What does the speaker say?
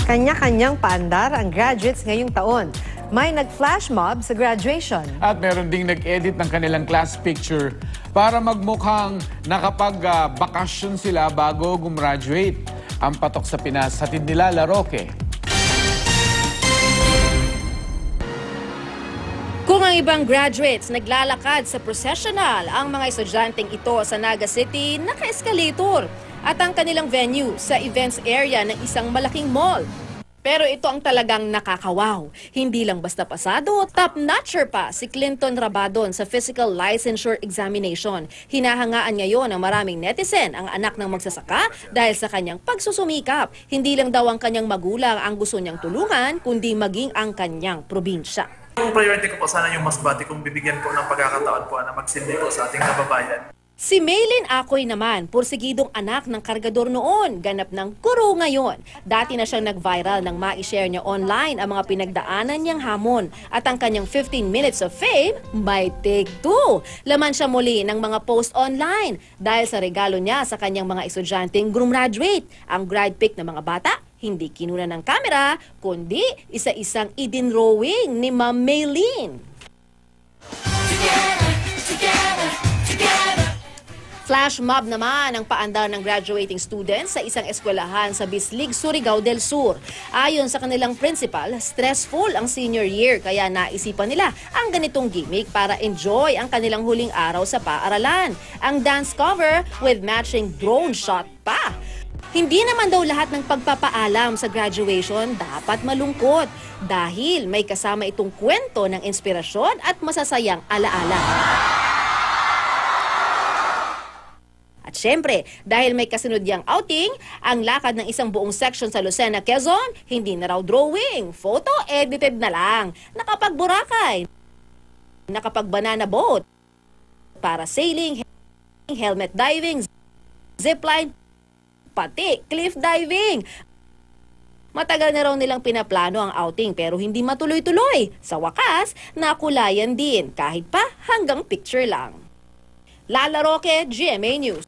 Kanya-kanyang paandar ang graduates ngayong taon. May nag-flash mob sa graduation. At meron ding nag-edit ng kanilang class picture para magmukhang nakapag-bakasyon sila bago gumraduate. Ang patok sa Pinas, hatid nila Laroque. Kung ang ibang graduates naglalakad sa processional, ang mga estudyanteng ito sa Naga City naka-escalator at ang kanilang venue sa events area ng isang malaking mall. Pero ito ang talagang nakakawaw. Hindi lang basta pasado, top-notcher pa si Clinton Rabadon sa Physical Licensure Examination. Hinahangaan ngayon ng maraming netizen ang anak ng magsasaka dahil sa kanyang pagsusumikap. Hindi lang daw ang kanyang magulang ang gusto niyang tulungan, kundi maging ang kanyang probinsya. Yung priority ko po sana yung Masbate kung bibigyan po ng pagkakataon po na magsindi po sa ating kababayan. Si Maylin Akoy naman, pursigidong anak ng kargador noon, ganap ng guro ngayon. Dati na siyang nag-viral nang ma-share niya online ang mga pinagdaanan niyang hamon. At ang kanyang 15 minutes of fame, may take two. Laman siya muli ng mga post online dahil sa regalo niya sa kanyang mga estudyanteng gumraduate. Ang grad pic ng mga bata, hindi kinuna ng kamera, kundi isa-isang idinrowing ni Ma'am Maylin. Flash mob naman ang paandar ng graduating students sa isang eskwelahan sa Bislig, Surigao del Sur. Ayon sa kanilang principal, stressful ang senior year kaya naisipan nila ang ganitong gimmick para enjoy ang kanilang huling araw sa paaralan. Ang dance cover with matching drone shot pa. Hindi naman daw lahat ng pagpapaalam sa graduation dapat malungkot dahil may kasama itong kwento ng inspirasyon at masasayang alaala. At syempre, dahil may kasinudyang outing, ang lakad ng isang buong section sa Lucena, Quezon, hindi na raw drawing, photo edited na lang. Nakapag-Boracay, nakapag-banana boat, para sailing, helmet diving, zipline, pati cliff diving. Matagal na raw nilang pinaplano ang outing pero hindi matuloy-tuloy. Sa wakas, nakulayan din kahit pa hanggang picture lang. Lala Roque, GMA News.